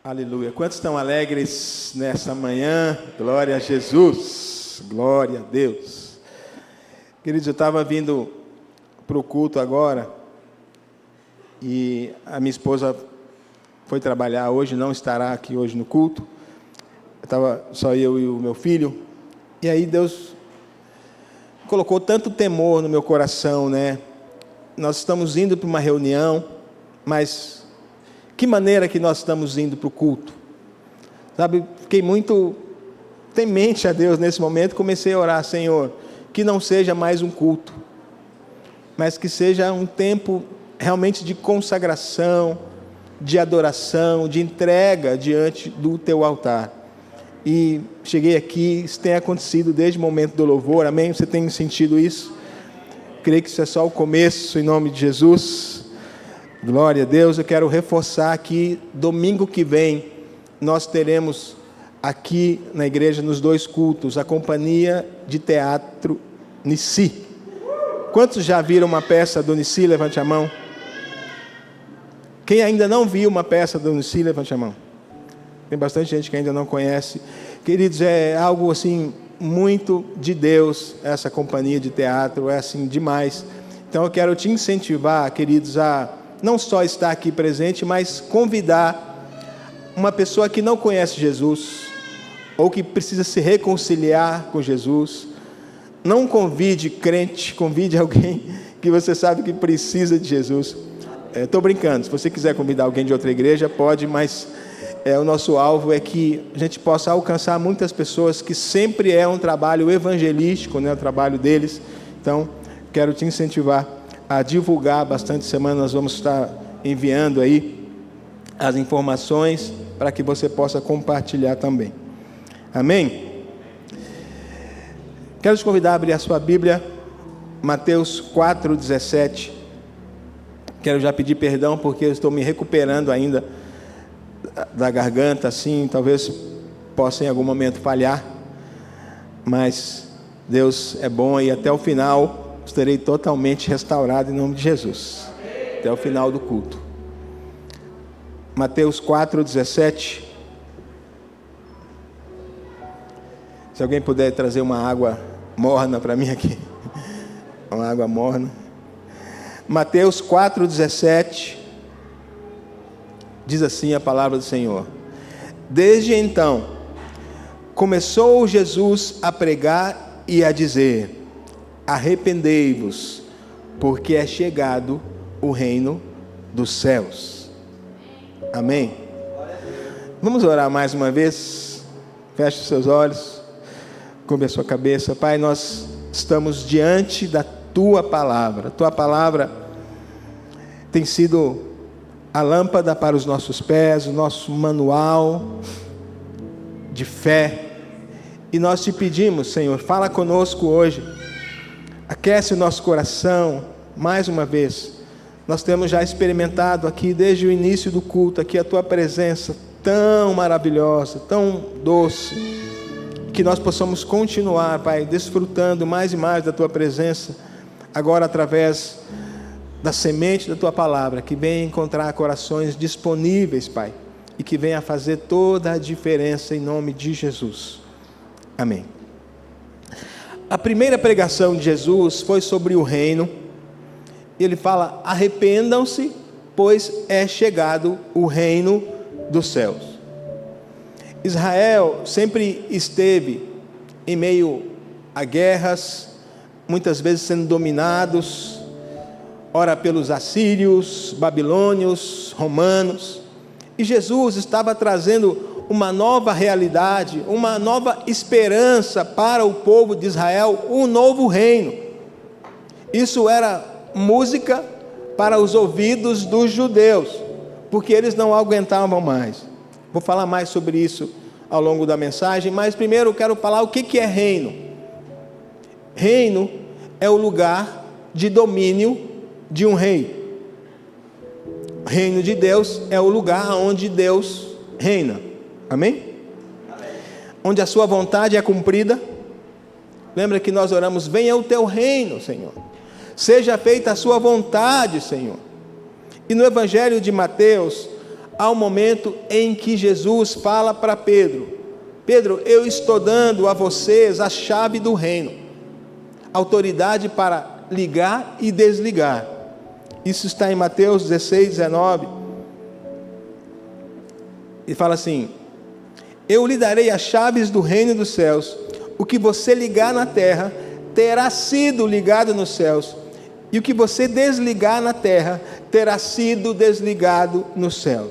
Aleluia. Quantos estão alegres nessa manhã? Glória a Jesus. Glória a Deus. Queridos, eu estava vindo para o culto agora e a minha esposa foi trabalhar hoje, não estará aqui hoje no culto. Estava só eu e o meu filho. E aí Deus colocou tanto temor no meu coração, né? Nós estamos indo para uma reunião, mas que maneira que nós estamos indo para o culto? Sabe, fiquei muito temente a Deus nesse momento, comecei a orar: Senhor, que não seja mais um culto, mas que seja um tempo realmente de consagração, de adoração, de entrega diante do Teu altar. E cheguei aqui, isso tem acontecido desde o momento do louvor, amém? Você tem sentido isso? Creio que isso é só o começo, em nome de Jesus. Glória a Deus. Eu quero reforçar aqui, domingo que vem, nós teremos aqui na igreja, nos 2 cultos, a companhia de teatro Nissi. Quantos já viram uma peça do Nissi? Levante a mão. Quem ainda não viu uma peça do Nissi, levante a mão. Tem bastante gente que ainda não conhece. Queridos, é algo assim, muito de Deus, essa companhia de teatro, é assim, demais. Então eu quero te incentivar, queridos, a não só estar aqui presente, mas convidar uma pessoa que não conhece Jesus, ou que precisa se reconciliar com Jesus. Não convide crente, convide alguém que você sabe que precisa de Jesus. Estou brincando, se você quiser convidar alguém de outra igreja, pode, mas o nosso alvo é que a gente possa alcançar muitas pessoas, que sempre é um trabalho evangelístico, né, o trabalho deles. Então, quero te incentivar a divulgar bastante. Semana nós vamos estar enviando aí as informações para que você possa compartilhar também. Amém? Quero te convidar a abrir a sua Bíblia, Mateus 4:17. Quero já pedir perdão porque eu estou me recuperando ainda da garganta, assim, talvez possa em algum momento falhar, mas Deus é bom e até o final estarei totalmente restaurado em nome de Jesus. Até o final do culto. Mateus 4:17. Se alguém puder trazer uma água morna para mim aqui. Uma água morna. Mateus 4:17. Diz assim a palavra do Senhor: Desde então, começou Jesus a pregar e a dizer: arrependei-vos, porque é chegado o reino dos céus. Amém? Vamos orar mais uma vez? Feche os seus olhos, cubra a sua cabeça. Pai, nós estamos diante da Tua palavra. Tua palavra tem sido a lâmpada para os nossos pés, o nosso manual de fé. E nós te pedimos, Senhor, fala conosco hoje. Aquece o nosso coração. Mais uma vez, nós temos já experimentado aqui, desde o início do culto, aqui a Tua presença tão maravilhosa, tão doce, que nós possamos continuar, Pai, desfrutando mais e mais da Tua presença, agora através da semente da Tua palavra, que venha encontrar corações disponíveis, Pai, e que venha fazer toda a diferença em nome de Jesus. Amém. A primeira pregação de Jesus foi sobre o reino. Ele fala: arrependam-se, pois é chegado o reino dos céus. Israel sempre esteve em meio a guerras, muitas vezes sendo dominados, ora pelos assírios, babilônios, romanos. E Jesus estava trazendo uma nova realidade, uma nova esperança para o povo de Israel, um novo reino. Isso era música para os ouvidos dos judeus, porque eles não aguentavam mais. Vou falar mais sobre isso ao longo da mensagem, mas primeiro eu quero falar o que é reino. Reino é o lugar de domínio de um rei. O reino de Deus é o lugar onde Deus reina. Amém? Amém? Onde a sua vontade é cumprida. Lembra que nós oramos: venha o teu reino, Senhor. Seja feita a sua vontade, Senhor. E no Evangelho de Mateus, ao momento em que Jesus fala para Pedro: Pedro, eu estou dando a vocês a chave do reino, autoridade para ligar e desligar. Isso está em Mateus 16, 19. E fala assim: eu lhe darei as chaves do reino dos céus. O que você ligar na terra terá sido ligado nos céus, e o que você desligar na terra terá sido desligado nos céus.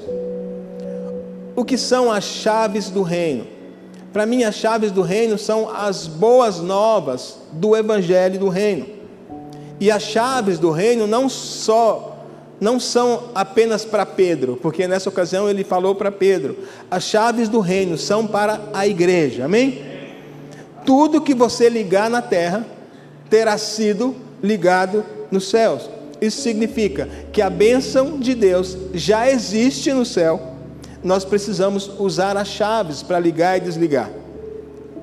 O que são as chaves do reino? Para mim, as chaves do reino são as boas novas do evangelho do reino. E as chaves do reino não são apenas para Pedro, porque nessa ocasião ele falou para Pedro. As chaves do reino são para a igreja, amém? Tudo que você ligar na terra terá sido ligado nos céus. Isso significa que a bênção de Deus já existe no céu. Nós precisamos usar as chaves para ligar e desligar.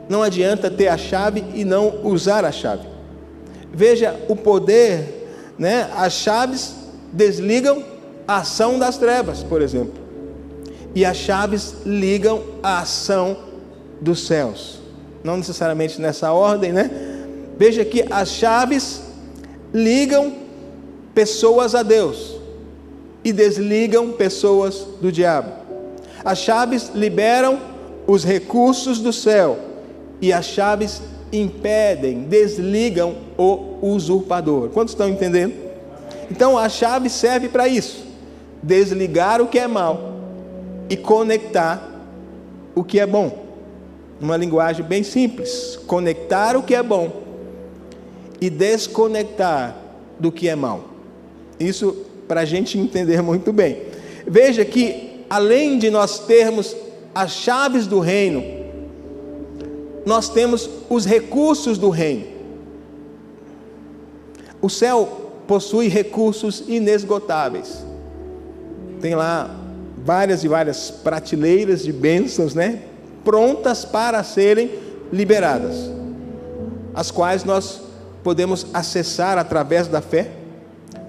Não adianta ter a chave e não usar a chave. Veja o poder, né? As chaves desligam a ação das trevas, por exemplo, e as chaves ligam a ação dos céus. Não necessariamente nessa ordem, né? Veja que as chaves ligam pessoas a Deus e desligam pessoas do diabo. As chaves liberam os recursos do céu e as chaves impedem, desligam o usurpador. Quantos estão entendendo? Então a chave serve para isso: desligar o que é mal e conectar o que é bom. Uma linguagem bem simples: conectar o que é bom e desconectar do que é mal. Isso para a gente entender muito bem. Veja que além de nós termos as chaves do reino, nós temos os recursos do reino. O céu possui recursos inesgotáveis. Tem lá várias e várias prateleiras de bênçãos, né? Prontas para serem liberadas, as quais nós podemos acessar através da fé.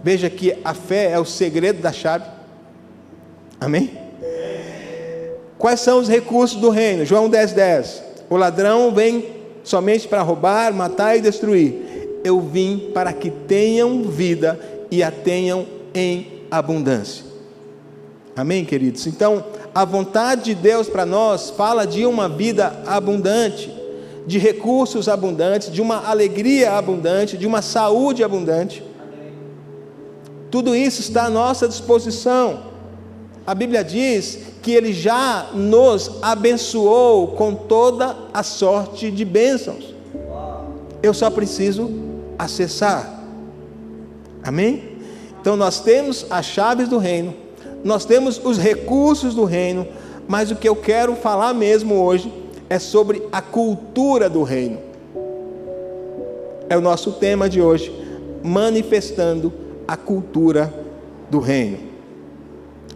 Veja que a fé é o segredo da chave. Amém? Quais são os recursos do reino? João 10:10. O ladrão vem somente para roubar, matar e destruir. Eu vim para que tenham vida e a tenham em abundância. Amém, queridos? Então, a vontade de Deus para nós fala de uma vida abundante, de recursos abundantes, de uma alegria abundante, de uma saúde abundante. Tudo isso está à nossa disposição. A Bíblia diz que Ele já nos abençoou com toda a sorte de bênçãos. Eu só preciso acessar. Amém? Então nós temos as chaves do reino, nós temos os recursos do reino, mas o que eu quero falar mesmo hoje é sobre a cultura do reino. É o nosso tema de hoje: manifestando a cultura do reino.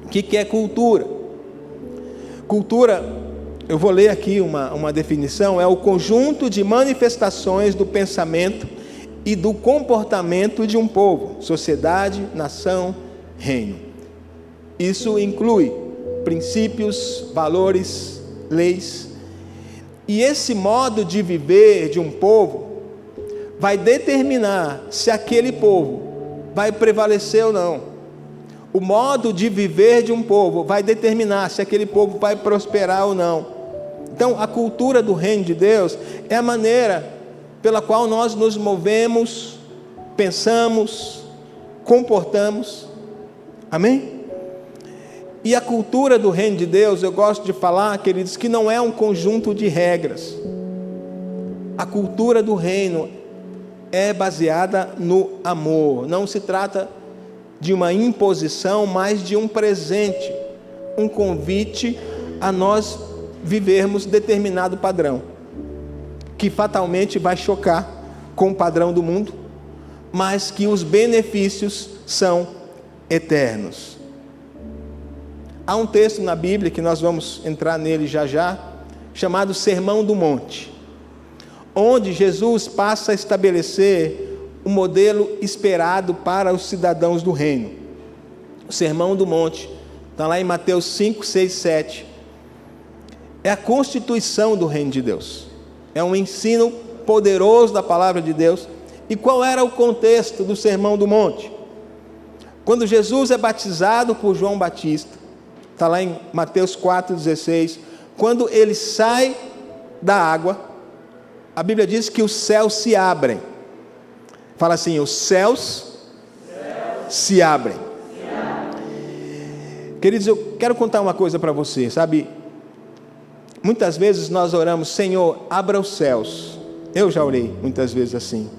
O que é cultura? Cultura, eu vou ler aqui uma definição: é o conjunto de manifestações do pensamento e do comportamento de um povo, sociedade, nação, reino. Isso inclui princípios, valores, leis. E esse modo de viver de um povo vai determinar se aquele povo vai prevalecer ou não. O modo de viver de um povo vai determinar se aquele povo vai prosperar ou não. Então, a cultura do reino de Deus é a maneira pela qual nós nos movemos, pensamos, comportamos. Amém? E a cultura do reino de Deus, eu gosto de falar, queridos, que não é um conjunto de regras. A cultura do reino é baseada no amor. Não se trata de uma imposição, mas de um presente, um convite a nós vivermos determinado padrão, que fatalmente vai chocar com o padrão do mundo, mas que os benefícios são eternos. Há um texto na Bíblia, que nós vamos entrar nele já já, chamado Sermão do Monte, onde Jesus passa a estabelecer o modelo esperado para os cidadãos do reino. O Sermão do Monte está lá em Mateus 5, 6, 7. É a constituição do reino de Deus. É um ensino poderoso da palavra de Deus. E qual era o contexto do Sermão do Monte? Quando Jesus é batizado por João Batista, está lá em Mateus 4,16, quando ele sai da água, a Bíblia diz que os céus se abrem. Fala assim, os céus se abrem. Queridos, eu quero contar uma coisa para você, sabe? Muitas vezes nós oramos, Senhor, abra os céus. Eu já orei muitas vezes assim.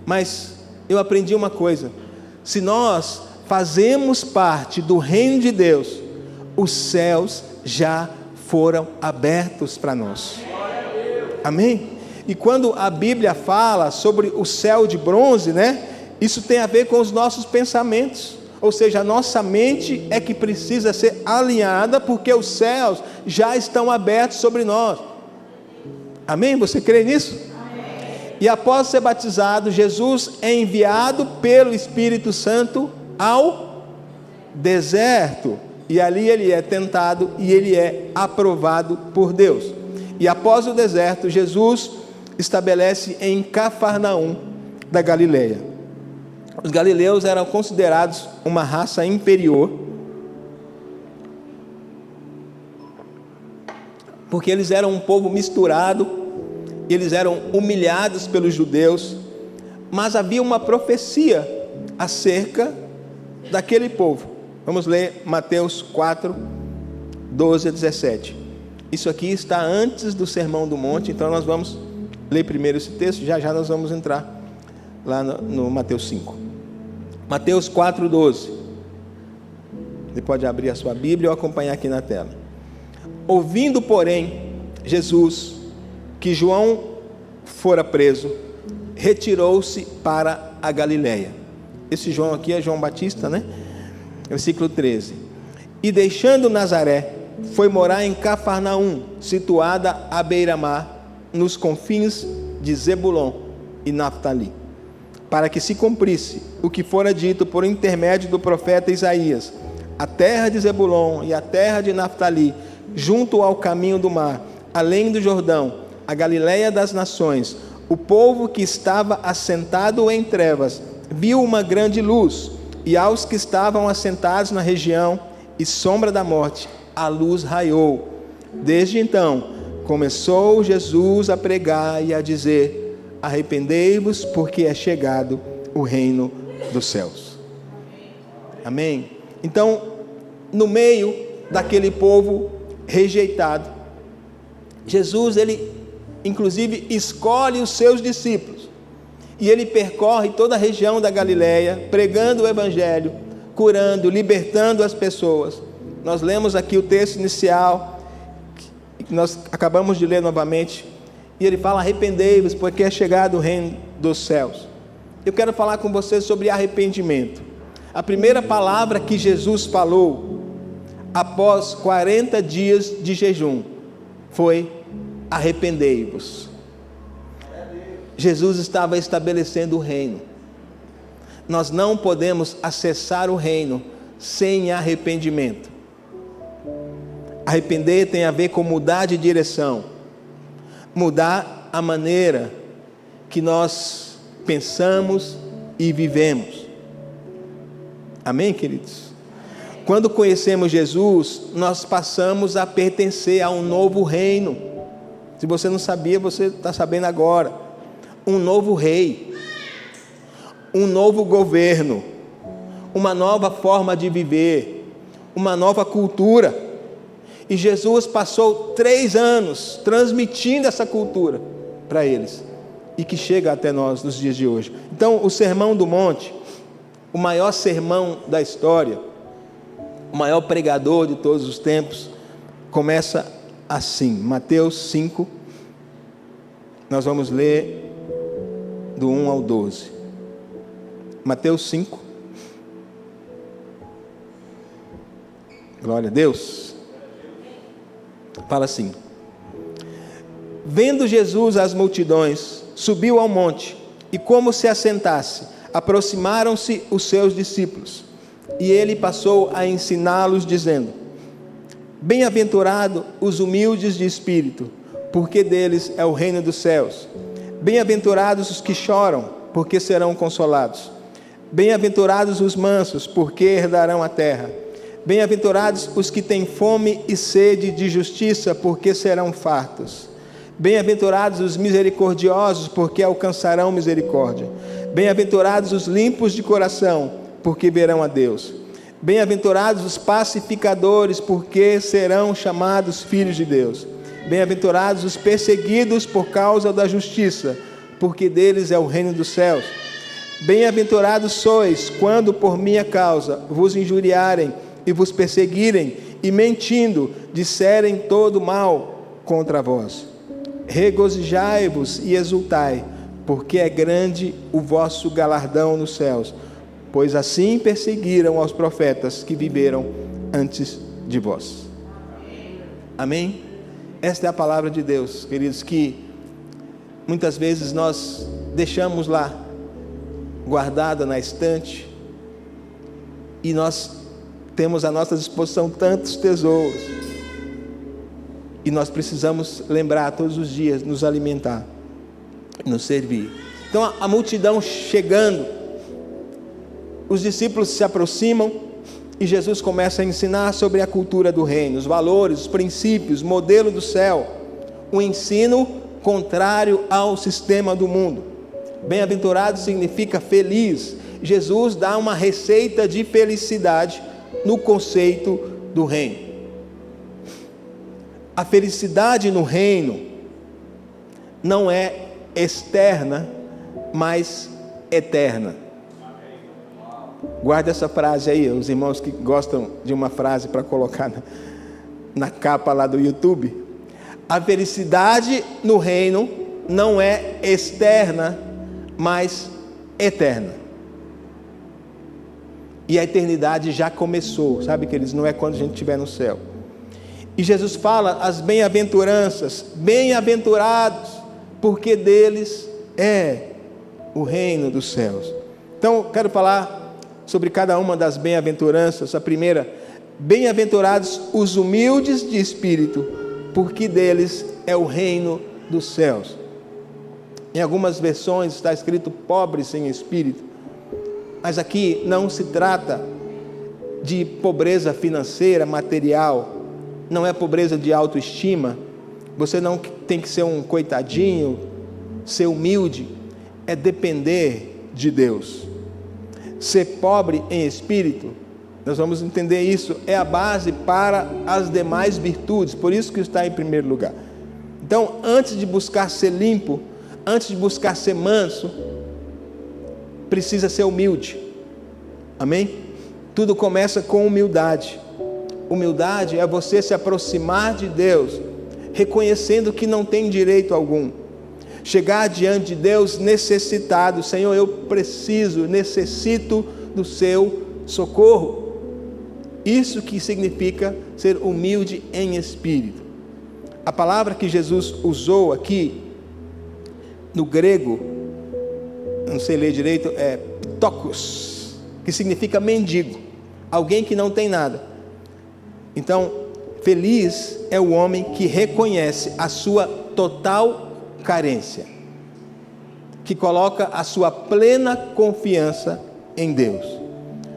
Mas eu aprendi uma coisa, se nós fazemos parte do reino de Deus, os céus já foram abertos para nós. Amém? E quando a Bíblia fala sobre o céu de bronze, né? Isso tem a ver com os nossos pensamentos. Ou seja, a nossa mente é que precisa ser alinhada, porque os céus já estão abertos sobre nós. Amém? Você crê nisso? E após ser batizado, Jesus é enviado pelo Espírito Santo ao deserto. E ali ele é tentado e ele é aprovado por Deus. E após o deserto, Jesus estabelece em Cafarnaum da Galileia. Os galileus eram considerados uma raça inferior, porque eles eram um povo misturado, eles eram humilhados pelos judeus, mas havia uma profecia acerca daquele povo. Vamos ler Mateus 4, 12 a 17. Isso aqui está antes do Sermão do Monte, então nós vamos ler primeiro esse texto, já nós vamos entrar lá no Mateus 5. Mateus 4, 12. Você pode abrir a sua Bíblia ou acompanhar aqui na tela. Ouvindo, porém, Jesus que João fora preso, retirou-se para a Galileia. Esse João aqui é João Batista, né? Versículo 13. E deixando Nazaré, foi morar em Cafarnaum, situada à beira-mar, nos confins de Zebulon e Naftali, para que se cumprisse o que fora dito por intermédio do profeta Isaías: a terra de Zebulon e a terra de Naftali, junto ao caminho do mar, além do Jordão, a Galileia das nações. O povo que estava assentado em trevas viu uma grande luz, e aos que estavam assentados na região e sombra da morte, a luz raiou. Desde então começou Jesus a pregar e a dizer: arrependei-vos, porque é chegado o reino dos céus. Amém? Então, no meio daquele povo rejeitado, Jesus, ele inclusive escolhe os seus discípulos, e ele percorre toda a região da Galileia, pregando o evangelho, curando, libertando as pessoas. Nós lemos aqui o texto inicial, que nós acabamos de ler novamente, e ele fala: arrependei-vos, porque é chegado o reino dos céus. Eu quero falar com vocês sobre arrependimento. A primeira palavra que Jesus falou após 40 dias de jejum foi: arrependei-vos. Jesus estava estabelecendo o reino. Nós não podemos acessar o reino sem arrependimento. Arrepender tem a ver com mudar de direção, mudar a maneira que nós pensamos e vivemos. Amém, queridos? Quando conhecemos Jesus, nós passamos a pertencer a um novo reino. Se você não sabia, você está sabendo agora. Um novo rei, um novo governo, uma nova forma de viver, uma nova cultura. E Jesus passou 3 anos transmitindo essa cultura para eles, e que chega até nós nos dias de hoje. Então, o Sermão do Monte, o maior sermão da história, o maior pregador de todos os tempos, começa assim. Mateus 5, nós vamos ler do 1 ao 12. Mateus 5. Glória a Deus. Fala assim: vendo Jesus as multidões, subiu ao monte, e como se assentasse, aproximaram-se os seus discípulos, e ele passou a ensiná-los, dizendo: Bem-aventurados os humildes de espírito, porque deles é o reino dos céus. Bem-aventurados os que choram, porque serão consolados. Bem-aventurados os mansos, porque herdarão a terra. Bem-aventurados os que têm fome e sede de justiça, porque serão fartos. Bem-aventurados os misericordiosos, porque alcançarão misericórdia. Bem-aventurados os limpos de coração, porque verão a Deus. Bem-aventurados os pacificadores, porque serão chamados filhos de Deus. Bem-aventurados os perseguidos por causa da justiça, porque deles é o reino dos céus. Bem-aventurados sois, quando por minha causa vos injuriarem e vos perseguirem, e mentindo, disserem todo mal contra vós. Regozijai-vos e exultai, porque é grande o vosso galardão nos céus, pois assim perseguiram aos profetas que viveram antes de vós. Amém? Esta é a palavra de Deus, queridos, que muitas vezes nós deixamos lá, guardada na estante, e nós temos à nossa disposição tantos tesouros, e nós precisamos lembrar todos os dias, nos alimentar, nos servir. Então a multidão chegando, os discípulos se aproximam, e Jesus começa a ensinar sobre a cultura do reino, os valores, os princípios, modelo do céu, um ensino contrário ao sistema do mundo. Bem-aventurado significa feliz. Jesus dá uma receita de felicidade no conceito do reino. A felicidade no reino não é externa, mas eterna. Guarda essa frase aí, os irmãos que gostam de uma frase para colocar na capa lá do YouTube. A felicidade no reino não é externa, mas eterna. E a eternidade já começou, sabe, queridos? Não é quando a gente estiver no céu. E Jesus fala as bem-aventuranças, bem-aventurados, porque deles é o reino dos céus. Então, quero falar sobre cada uma das bem-aventuranças. A primeira, bem-aventurados os humildes de espírito, porque deles é o reino dos céus. Em algumas versões está escrito pobres em espírito, mas aqui não se trata de pobreza financeira, material, não é pobreza de autoestima. Você não tem que ser um coitadinho, ser humilde, é depender de Deus. Ser pobre em espírito, nós vamos entender isso, é a base para as demais virtudes, por isso que está em primeiro lugar. Então, antes de buscar ser limpo, antes de buscar ser manso, precisa ser humilde. Amém? Tudo começa com humildade. Humildade é você se aproximar de Deus, reconhecendo que não tem direito algum. Chegar diante de Deus necessitado. Senhor, eu necessito do seu socorro. Isso que significa ser humilde em espírito. A palavra que Jesus usou aqui, no grego, não sei ler direito, é ptokos, que significa mendigo, alguém que não tem nada. Então, feliz é o homem que reconhece a sua total carência, que coloca a sua plena confiança em Deus.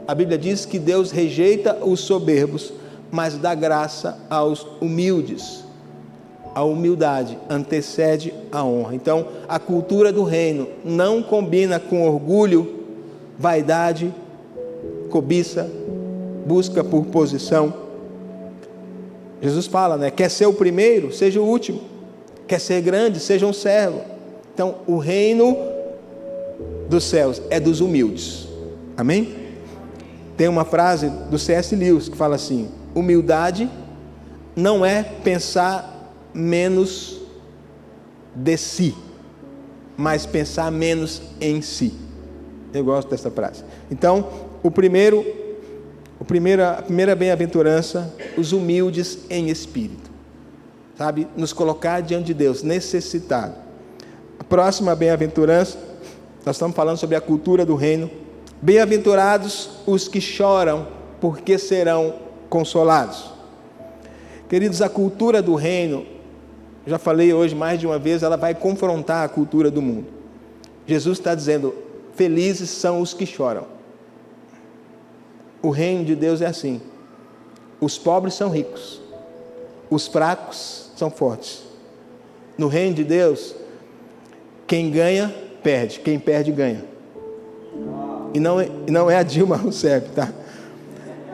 A Bíblia diz que Deus rejeita os soberbos, mas dá graça aos humildes. A humildade antecede a honra. Então, a cultura do reino não combina com orgulho, vaidade, cobiça, busca por posição. Jesus fala, quer ser o primeiro, seja o último. Quer ser grande, seja um servo. Então, o reino dos céus é dos humildes. Amém? Tem uma frase do C.S. Lewis que fala assim: humildade não é pensar menos de si, mas pensar menos em si. Eu gosto dessa frase. Então, a primeira bem-aventurança, os humildes em espírito. Sabe, nos colocar diante de Deus, necessitado. A próxima bem-aventurança, nós estamos falando sobre a cultura do reino. Bem-aventurados os que choram, porque serão consolados. Queridos, a cultura do reino, já falei hoje mais de uma vez, ela vai confrontar a cultura do mundo. Jesus está dizendo: felizes são os que choram. O reino de Deus é assim: os pobres são ricos, os fracos são fortes. No reino de Deus, quem ganha, perde, quem perde, ganha. E não é a Dilma Rousseff, tá?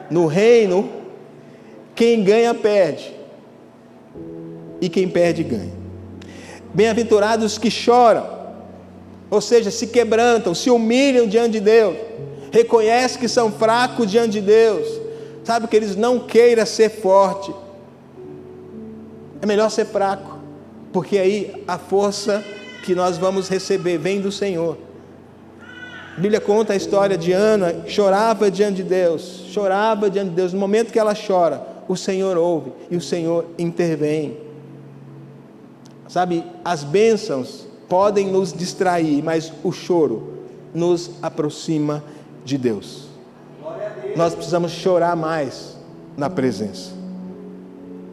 No reino, quem ganha, perde, e quem perde, ganha. Bem-aventurados os que choram, ou seja, se quebrantam, se humilham diante de Deus, reconhecem que são fracos diante de Deus. Sabe que eles não queiram ser forte, é melhor ser fraco, porque aí a força que nós vamos receber vem do Senhor. A Bíblia conta a história de Ana, chorava diante de Deus, chorava diante de Deus. No momento que ela chora, o Senhor ouve e o Senhor intervém. Sabe, as bênçãos podem nos distrair, mas o choro nos aproxima de Deus. Nós precisamos chorar mais na presença.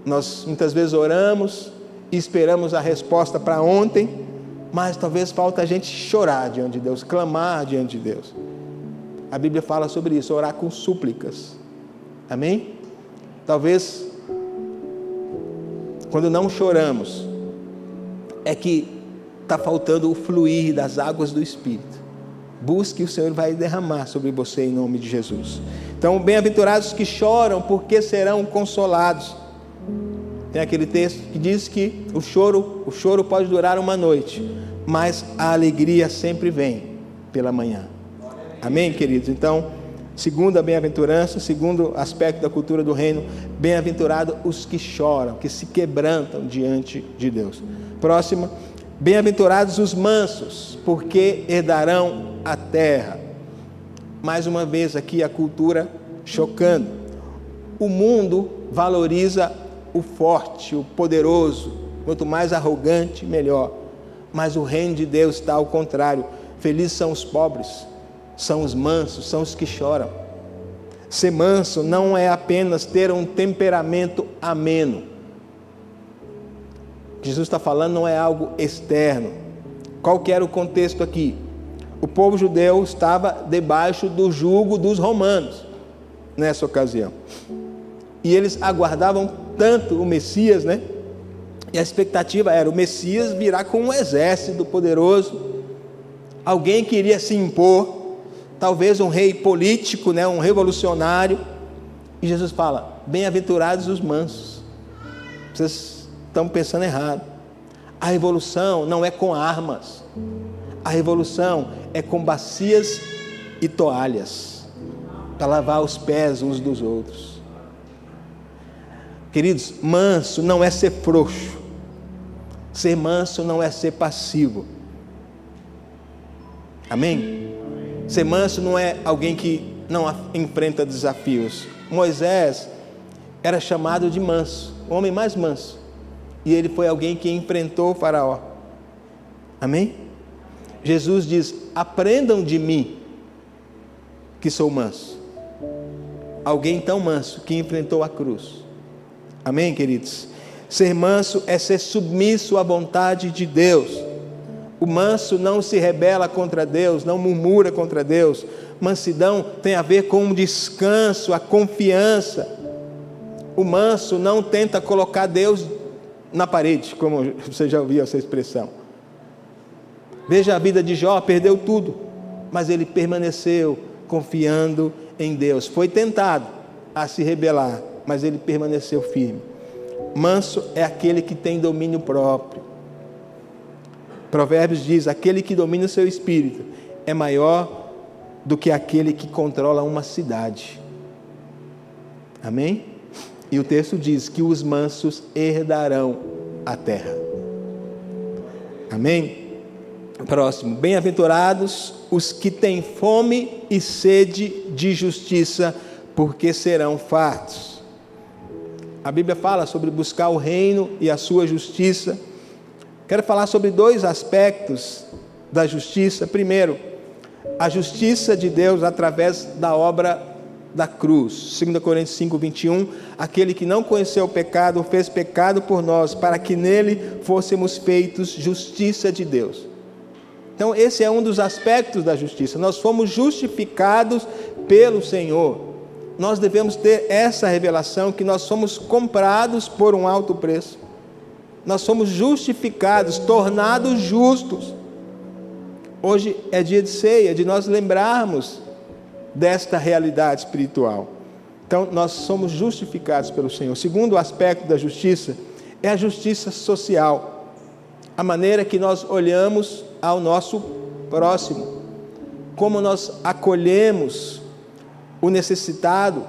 Nós muitas vezes oramos e esperamos a resposta para ontem, mas talvez falta a gente chorar diante de Deus, clamar diante de Deus. A Bíblia fala sobre isso, orar com súplicas. Amém? Talvez, quando não choramos, é que está faltando o fluir das águas do Espírito. Busque, o Senhor vai derramar sobre você em nome de Jesus. Então, bem-aventurados que choram, porque serão consolados. Tem aquele texto que diz que o choro pode durar uma noite, mas a alegria sempre vem pela manhã. Amém, queridos? Então, segunda bem-aventurança, segundo aspecto da cultura do reino, bem-aventurados os que choram, que se quebrantam diante de Deus. Próxima, bem-aventurados os mansos, porque herdarão a terra. Mais uma vez aqui a cultura chocando. O mundo valoriza o forte, o poderoso, quanto mais arrogante, melhor. Mas o reino de Deus está ao contrário. Felizes são os pobres, são os mansos, são os que choram. Ser manso não é apenas ter um temperamento ameno. Jesus está falando não é algo externo. Qual que era o contexto aqui? O povo judeu estava debaixo do jugo dos romanos nessa ocasião. E eles aguardavam tanto o Messias, né? E a expectativa era o Messias virá com um exército poderoso, alguém que iria se impor, talvez um rei político, né? Um revolucionário. E Jesus fala: bem-aventurados os mansos. Vocês estão pensando errado. A revolução não é com armas. A revolução é com bacias e toalhas, para lavar os pés uns dos outros. Queridos, manso não é ser frouxo. Ser manso não é ser passivo. Amém? Ser manso não é alguém que não enfrenta desafios. Moisés era chamado de manso, o homem mais manso. E ele foi alguém que enfrentou o faraó. Amém? Jesus diz: aprendam de mim, que sou manso. Alguém tão manso que enfrentou a cruz. Amém, queridos? Ser manso é ser submisso à vontade de Deus. O manso não se rebela contra Deus, não murmura contra Deus. Mansidão tem a ver com um descanso, a confiança. O manso não tenta colocar Deus na parede, como você já ouviu essa expressão. Veja a vida de Jó, perdeu tudo, mas ele permaneceu confiando em Deus. Foi tentado a se rebelar, mas ele permaneceu firme. Manso é aquele que tem domínio próprio. Provérbios diz: aquele que domina o seu espírito é maior do que aquele que controla uma cidade. Amém? E o texto diz que os mansos herdarão a terra. Amém? Próximo, bem-aventurados os que têm fome e sede de justiça, porque serão fartos. A Bíblia fala sobre buscar o reino e a sua justiça. Quero falar sobre dois aspectos da justiça. Primeiro, a justiça de Deus através da obra da cruz. 2 Coríntios 5, 21, aquele que não conheceu o pecado, fez pecado por nós, para que nele fôssemos feitos justiça de Deus. Então esse é um dos aspectos da justiça, nós fomos justificados pelo Senhor. Nós devemos ter essa revelação, que nós somos comprados por um alto preço, nós somos justificados, tornados justos. Hoje é dia de ceia, de nós lembrarmos desta realidade espiritual. Então nós somos justificados pelo Senhor. O segundo aspecto da justiça é a justiça social, a maneira que nós olhamos ao nosso próximo, como nós acolhemos o necessitado,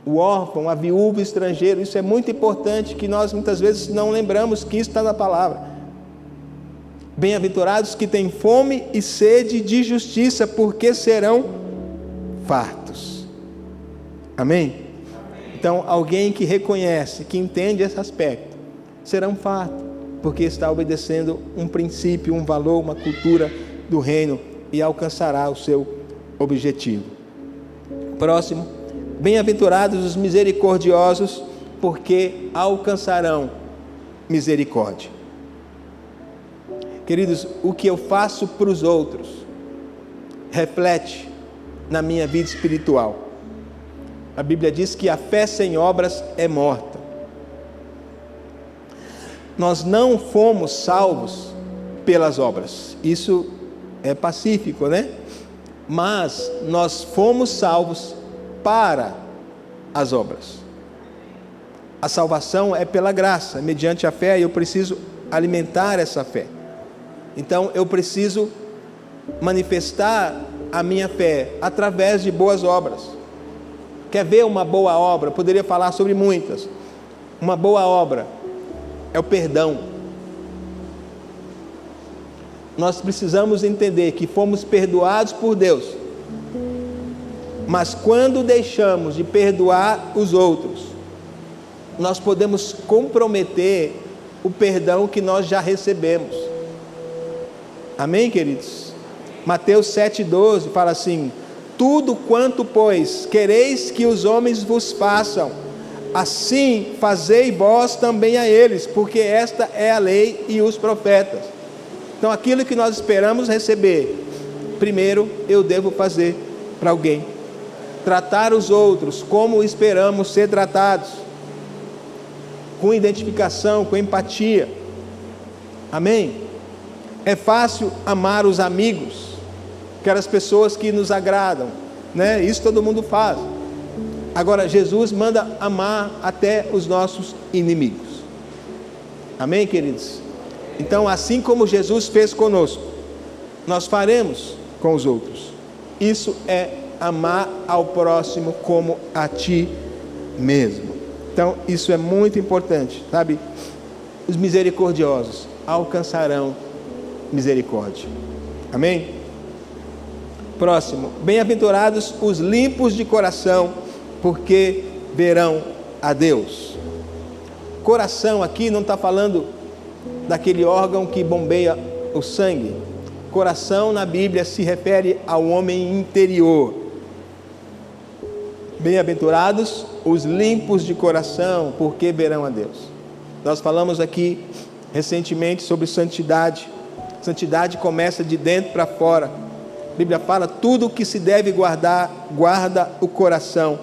o órfão, a viúva, o estrangeiro. Isso é muito importante, que nós muitas vezes não lembramos que isso está na palavra. Bem-aventurados que têm fome e sede de justiça, porque serão fartos. Amém? Então, alguém que reconhece, que entende esse aspecto, serão fartos, porque está obedecendo um princípio, um valor, uma cultura do reino, e alcançará o seu objetivo. Próximo, bem-aventurados os misericordiosos, porque alcançarão misericórdia. Queridos, o que eu faço para os outros reflete na minha vida espiritual. A Bíblia diz que a fé sem obras é morta. Nós não fomos salvos pelas obras, isso é pacífico, né? Mas nós fomos salvos para as obras. A salvação é pela graça, mediante a fé, e eu preciso alimentar essa fé. Então eu preciso manifestar a minha fé através de boas obras. Quer ver uma boa obra? Eu poderia falar sobre muitas. Uma boa obra é o perdão. Nós precisamos entender que fomos perdoados por Deus, mas quando deixamos de perdoar os outros, nós podemos comprometer o perdão que nós já recebemos. Amém, queridos? Mateus 7,12 fala assim: tudo quanto, pois, quereis que os homens vos façam, assim fazei vós também a eles, porque esta é a lei e os profetas. Então aquilo que nós esperamos receber, primeiro eu devo fazer para alguém. Tratar os outros como esperamos ser tratados, com identificação, com empatia. Amém? É fácil amar os amigos, aquelas pessoas que nos agradam, né? Isso todo mundo faz. Agora Jesus manda amar até os nossos inimigos. Amém, queridos? Então, assim como Jesus fez conosco, nós faremos com os outros. Isso é amar ao próximo como a ti mesmo. Então, isso é muito importante, sabe? Os misericordiosos alcançarão misericórdia. Amém? Próximo, bem-aventurados os limpos de coração, porque verão a Deus. Coração aqui não está falando daquele órgão que bombeia o sangue. Coração na Bíblia se refere ao homem interior. Bem-aventurados os limpos de coração, porque verão a Deus. Nós falamos aqui recentemente sobre santidade. Santidade começa de dentro para fora. A Bíblia fala: tudo o que se deve guardar, guarda o coração.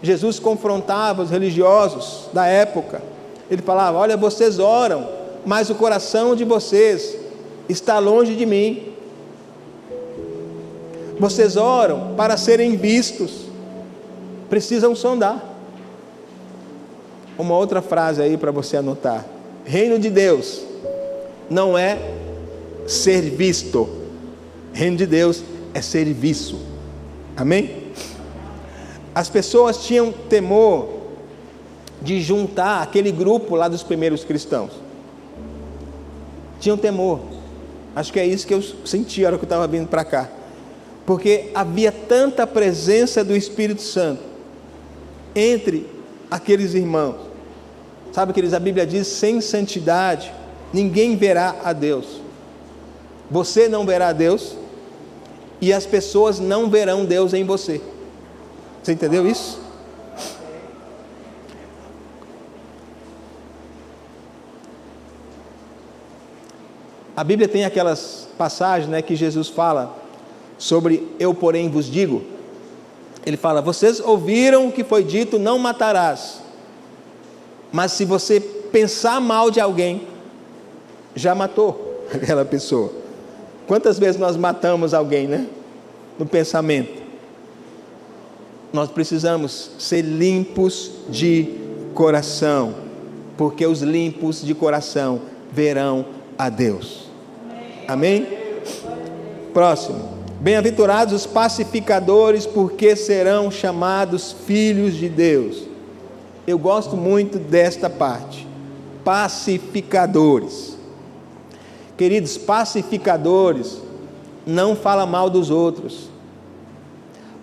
Jesus confrontava os religiosos da época. Ele falava: olha, vocês oram, mas o coração de vocês está longe de mim. Vocês oram para serem vistos, precisam sondar. Uma outra frase aí para você anotar: reino de Deus não é ser visto, reino de Deus é serviço. Amém? As pessoas tinham temor de juntar aquele grupo lá dos primeiros cristãos. Tinham temor. Acho que é isso que eu senti a hora que eu estava vindo para cá, porque havia tanta presença do Espírito Santo entre aqueles irmãos. Sabe, queridos, a Bíblia diz: sem santidade ninguém verá a Deus. Você não verá a Deus, e as pessoas não verão Deus em você. Você entendeu isso? A Bíblia tem aquelas passagens, né, que Jesus fala sobre eu, porém, vos digo. Ele fala: vocês ouviram o que foi dito, não matarás. Mas se você pensar mal de alguém, já matou aquela pessoa. Quantas vezes nós matamos alguém, né? No pensamento. Nós precisamos ser limpos de coração, porque os limpos de coração verão a Deus. Amém? Próximo. Bem-aventurados os pacificadores, porque serão chamados filhos de Deus. Eu gosto muito desta parte. Pacificadores. Queridos, pacificadores não falam mal dos outros.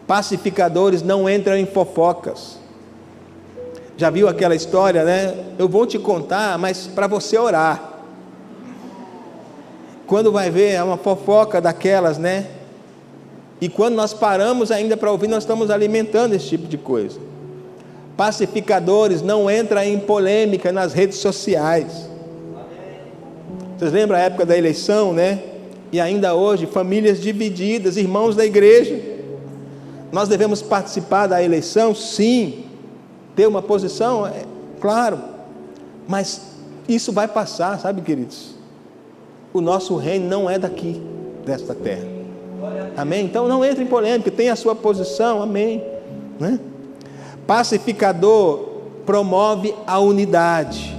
Pacificadores não entram em fofocas. Já viu aquela história, né? Eu vou te contar, mas para você orar. Quando vai ver, é uma fofoca daquelas, né? E quando nós paramos ainda para ouvir, nós estamos alimentando esse tipo de coisa. Pacificadores não entram em polêmica nas redes sociais. Vocês lembram a época da eleição, né? E ainda hoje, famílias divididas, irmãos da igreja. Nós devemos participar da eleição? Sim. Ter uma posição? Claro. Mas isso vai passar, sabe, queridos? O nosso reino não é daqui, desta terra. Amém? Então não entre em polêmica, tenha a sua posição, amém, né? Pacificador promove a unidade.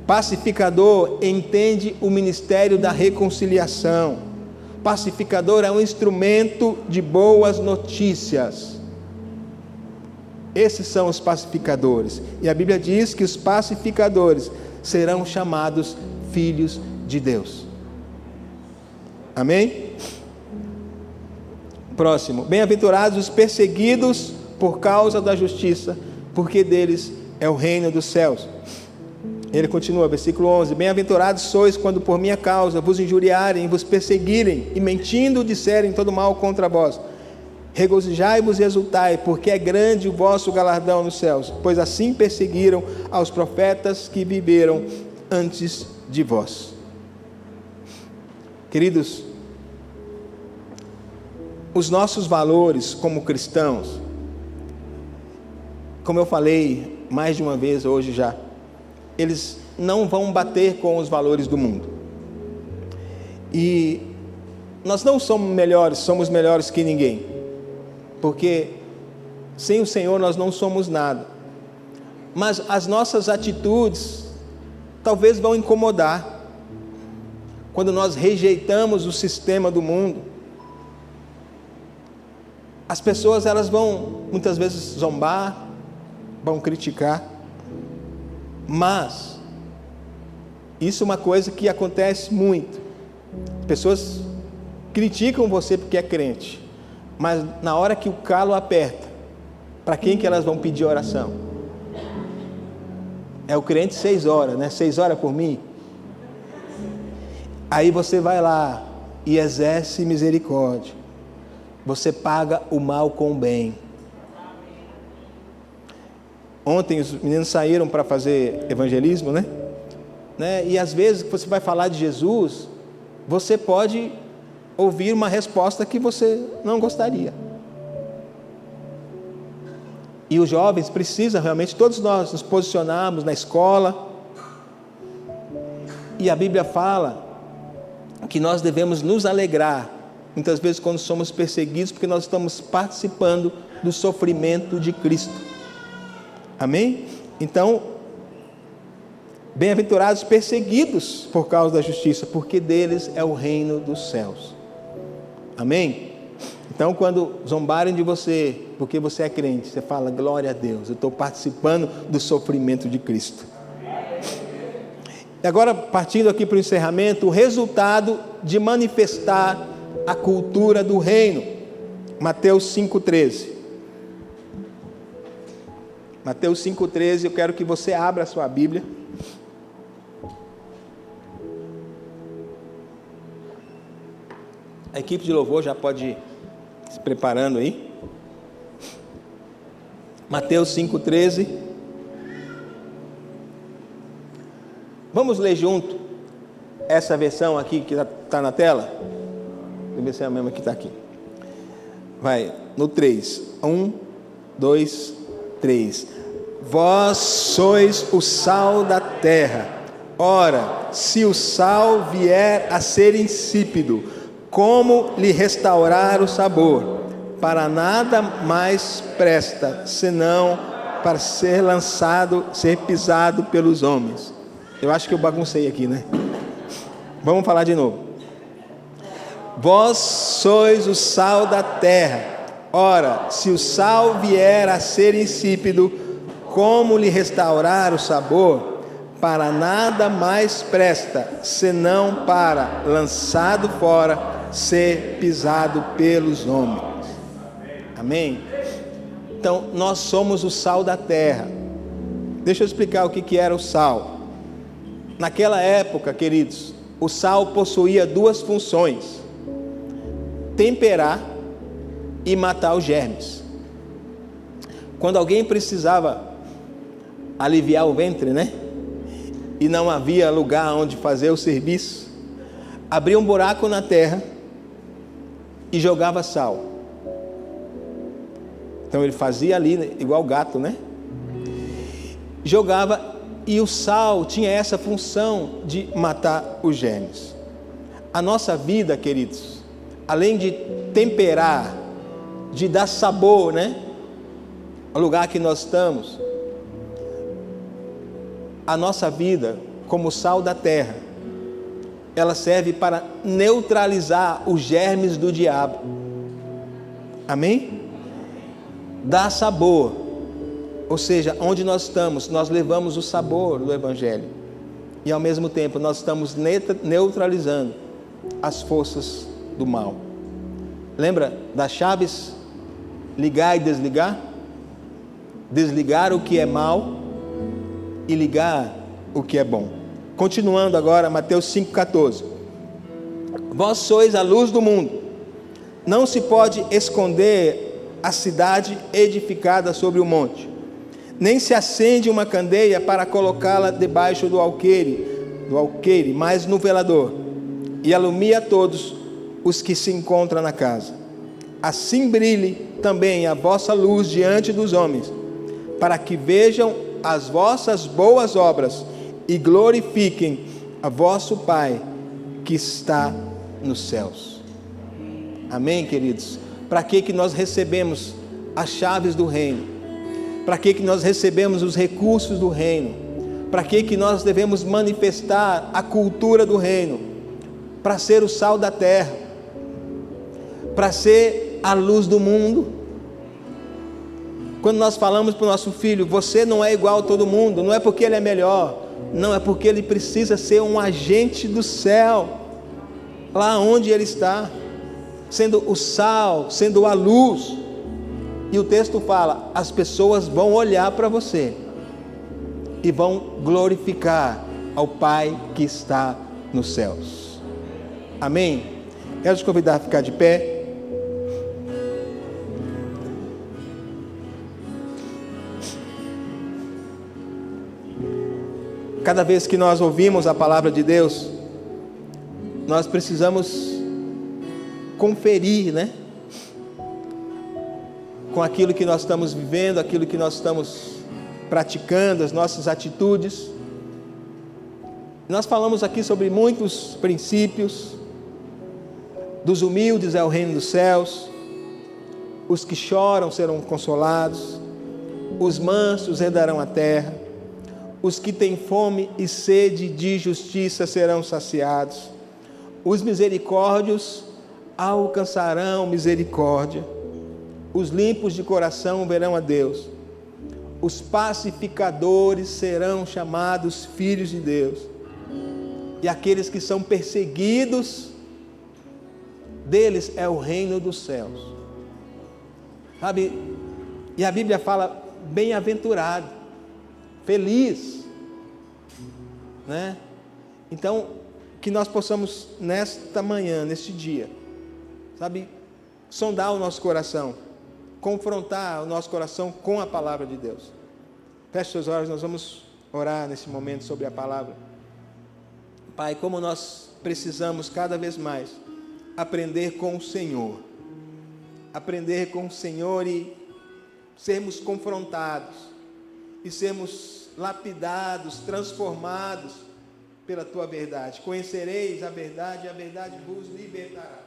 Pacificador entende o ministério da reconciliação. Pacificador é um instrumento de boas notícias. Esses são os pacificadores. E a Bíblia diz que os pacificadores serão chamados filhos de Deus. Amém? Próximo. Bem-aventurados os perseguidos por causa da justiça, porque deles é o reino dos céus. Ele continua, versículo 11: bem-aventurados sois quando por minha causa vos injuriarem, vos perseguirem e mentindo disserem todo mal contra vós. Regozijai-vos e exultai, porque é grande o vosso galardão nos céus, pois assim perseguiram aos profetas que viveram antes de vós. Queridos, os nossos valores como cristãos, como eu falei mais de uma vez hoje já, eles não vão bater com os valores do mundo. E nós não somos melhores que ninguém, porque sem o Senhor nós não somos nada. Mas as nossas atitudes talvez vão incomodar. Quando nós rejeitamos o sistema do mundo, as pessoas elas vão muitas vezes zombar, vão criticar, mas isso é uma coisa que acontece muito. As pessoas criticam você porque é crente, mas na hora que o calo aperta, para quem que elas vão pedir oração? É o crente 6 horas, né? 6 horas por mim. Aí você vai lá e exerce misericórdia. Você paga o mal com o bem. Ontem os meninos saíram para fazer evangelismo, né? E às vezes que você vai falar de Jesus, você pode ouvir uma resposta que você não gostaria. E os jovens precisam realmente, todos nós nos posicionarmos na escola. E a Bíblia fala que nós devemos nos alegrar, muitas vezes quando somos perseguidos, porque nós estamos participando do sofrimento de Cristo. Amém? Então, bem-aventurados perseguidos por causa da justiça, porque deles é o reino dos céus. Amém? Então, quando zombarem de você, porque você é crente, você fala, glória a Deus, eu estou participando do sofrimento de Cristo. E agora, partindo aqui para o encerramento, o resultado de manifestar a cultura do reino. Mateus 5,13. Mateus 5,13, eu quero que você abra a sua Bíblia. A equipe de louvor já pode ir se preparando aí. Mateus 5,13. Vamos ler junto essa versão aqui que está na tela? Deixa eu ver se é a mesma que está aqui. Vai, no 3. 1, 2, 3. Vós sois o sal da terra. Ora, se o sal vier a ser insípido, como lhe restaurar o sabor? Para nada mais presta, senão para ser lançado, ser pisado pelos homens. Eu acho que eu baguncei aqui, né? Vamos falar de novo. Vós sois o sal da terra. Ora, se o sal vier a ser insípido, como lhe restaurar o sabor? Para nada mais presta, senão para, lançado fora, ser pisado pelos homens. Amém? Então, nós somos o sal da terra. Deixa eu explicar o que era o sal. Naquela época, queridos, o sal possuía duas funções: temperar e matar os germes. Quando alguém precisava aliviar o ventre, né? E não havia lugar onde fazer o serviço, abria um buraco na terra e jogava sal. Então ele fazia ali, igual gato, né? Jogava, e o sal tinha essa função de matar os germes. A nossa vida, queridos, além de temperar, de dar sabor, né, ao lugar que nós estamos, a nossa vida, como sal da terra, ela serve para neutralizar os germes do diabo. Amém? Dá sabor, ou seja, onde nós estamos, nós levamos o sabor do Evangelho, e ao mesmo tempo nós estamos neutralizando as forças do mal. Lembra das chaves? Ligar e desligar? Desligar o que é mal e ligar o que é bom. Continuando agora, Mateus 5,14. Vós sois a luz do mundo. Não se pode esconder a cidade edificada sobre o monte, nem se acende uma candeia para colocá-la debaixo do alqueire, mas no velador, e alumia a todos os que se encontram na casa. Assim brilhe também a vossa luz diante dos homens, para que vejam as vossas boas obras e glorifiquem a vosso Pai que está nos céus. Amém, queridos? Para que nós recebemos as chaves do reino? Para que nós recebemos os recursos do reino? Para que nós devemos manifestar a cultura do reino? Para ser o sal da terra, para ser a luz do mundo. Quando nós falamos para o nosso filho, você não é igual a todo mundo, não é porque ele é melhor, não, é porque ele precisa ser um agente do céu, lá onde ele está, sendo o sal, sendo a luz. E o texto fala, as pessoas vão olhar para você e vão glorificar ao Pai que está nos céus. Amém? Quero te convidar a ficar de pé. Cada vez que nós ouvimos a palavra de Deus, nós precisamos conferir, né, com aquilo que nós estamos vivendo, aquilo que nós estamos praticando, as nossas atitudes. Nós falamos aqui sobre muitos princípios. Dos humildes é o reino dos céus, os que choram serão consolados, os mansos herdarão a terra, os que têm fome e sede de justiça serão saciados, os misericórdios alcançarão misericórdia, os limpos de coração verão a Deus, os pacificadores serão chamados filhos de Deus, e aqueles que são perseguidos, deles é o reino dos céus. Sabe? E a Bíblia fala bem-aventurado, feliz, né? Então, que nós possamos nesta manhã, neste dia, sabe, sondar o nosso coração, confrontar o nosso coração com a palavra de Deus. Feche seus olhos, nós vamos orar nesse momento sobre a palavra. Pai, como nós precisamos cada vez mais aprender com o Senhor. Aprender com o Senhor e sermos confrontados. E sermos lapidados, transformados pela Tua verdade. Conhecereis a verdade e a verdade vos libertará.